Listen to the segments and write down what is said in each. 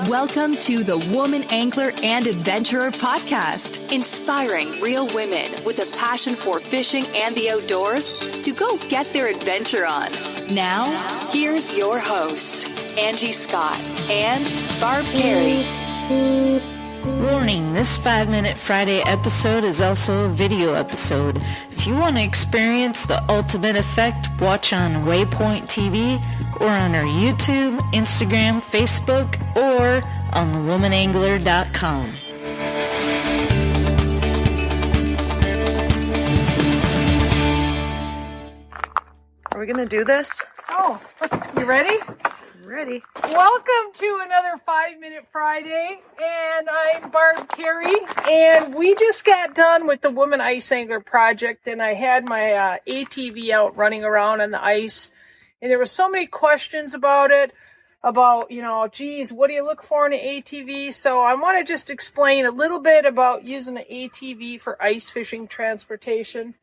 Welcome to the Woman Angler and Adventurer podcast, inspiring real women with a passion for fishing and the outdoors to go get their adventure on. Now, here's your host, Angie Scott and Barb Carey. Warning, this 5-Minute Friday episode is also a video episode. If you want to experience the ultimate effect, watch on Waypoint TV or on our YouTube, Instagram, Facebook, or on thewomanangler.com. Are we going to do this? Oh, you ready? Ready. Welcome to another 5-Minute Friday, and I'm Barb Carey, and we just got done with the Woman Ice Angler project, and I had my ATV out running around on the ice, and there were so many questions about it, geez, what do you look for in an ATV? So I want to just explain a little bit about using an ATV for ice fishing transportation.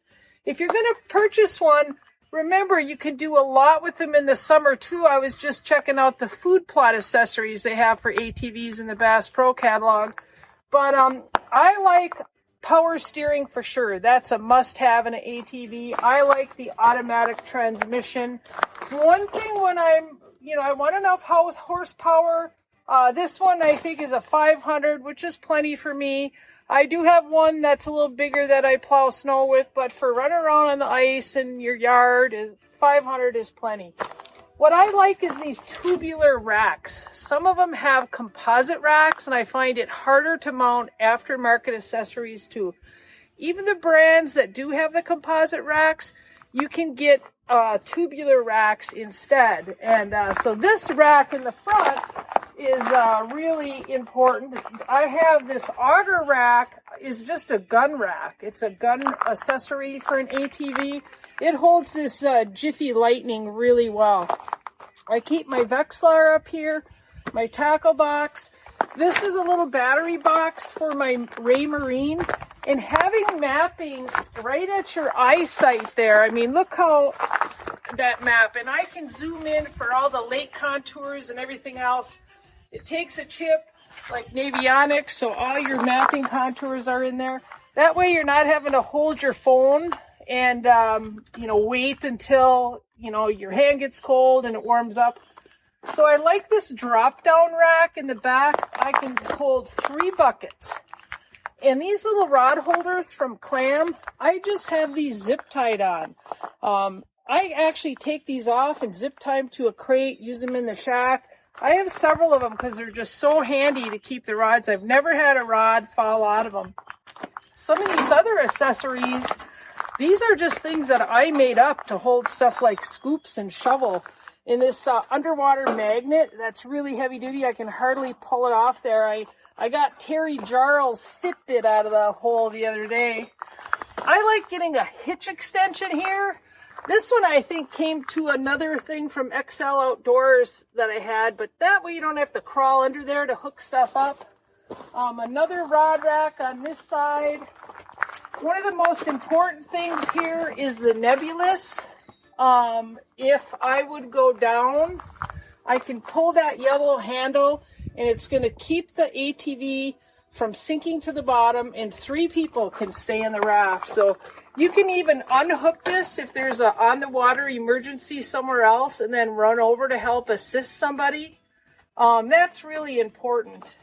If you're going to purchase one, remember, you can do a lot with them in the summer, too. I was just checking out the food plot accessories they have for ATVs in the Bass Pro catalog. But I like power steering for sure. That's a must-have in an ATV. I like the automatic transmission. One thing when I want enough horsepower. This one I think is a 500, which is plenty for me. I do have one that's a little bigger that I plow snow with, but for running around on the ice in your yard, 500 is plenty. What I like is these tubular racks. Some of them have composite racks, and I find it harder to mount aftermarket accessories too. Even the brands that do have the composite racks, you can get tubular racks instead. And so this rack in the front is really important. I have this auger rack, is just a gun rack. It's a gun accessory for an ATV. It holds this Jiffy Lightning really well. I keep my Vexilar up here, my tackle box. This is a little battery box for my Raymarine. And having mapping right at your eyesight there, I mean, look how that map, and I can zoom in for all the lake contours and everything else. It takes a chip like Navionics, so all your mapping contours are in there. That way you're not having to hold your phone and, wait until, your hand gets cold and it warms up. So I like this drop-down rack in the back. I can hold 3 buckets. And these little rod holders from Clam, I just have these zip tied on. I actually take these off and zip tie them to a crate, use them in the shack. I have several of them because they're just so handy to keep the rods. I've never had a rod fall out of them. Some of these other accessories, these are just things that I made up to hold stuff like scoops and shovel. In this underwater magnet, that's really heavy duty. I can hardly pull it off there. I got Terry Jarl's Fitbit out of the hole the other day. I like getting a hitch extension here. This one I think came to another thing from XL Outdoors that I had, but that way you don't have to crawl under there to hook stuff up. Another rod rack on this side. One of the most important things here is the Nebulus. If I would go down, I can pull that yellow handle, and it's going to keep the ATV from sinking to the bottom, and 3 people can stay in the raft. So you can even unhook this if there's a on-the-water emergency somewhere else and then run over to help assist somebody. That's really important.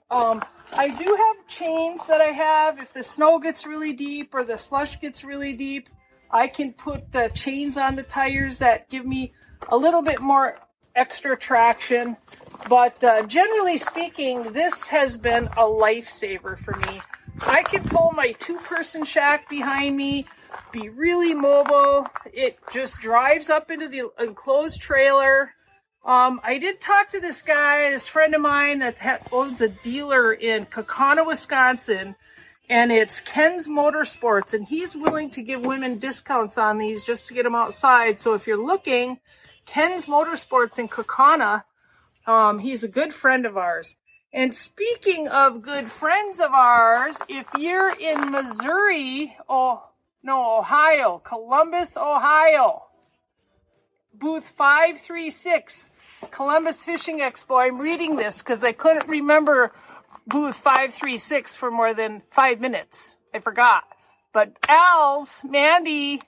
I do have chains that I have. If the snow gets really deep or the slush gets really deep, I can put the chains on the tires that give me a little bit more extra traction. But generally speaking, this has been a lifesaver for me. I can pull my 2-person shack behind me, be really mobile. It just drives up into the enclosed trailer. I did talk to this guy, this friend of mine that owns a dealer in Kaukauna, Wisconsin, and it's Ken's Motorsports, and he's willing to give women discounts on these just to get them outside. So if you're looking, Ken's Motorsports in Kaukauna, he's a good friend of ours. And speaking of good friends of ours, if you're in Ohio, Columbus, Ohio, booth 536, Columbus Fishing Expo. I'm reading this because I couldn't remember booth 536 for more than 5 minutes. I forgot. But Al's, Mandy,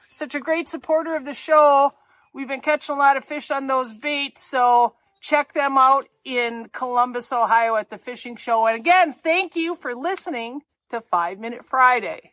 such a great supporter of the show. We've been catching a lot of fish on those baits, so check them out in Columbus, Ohio at the fishing show. And again, thank you for listening to 5 Minute Friday.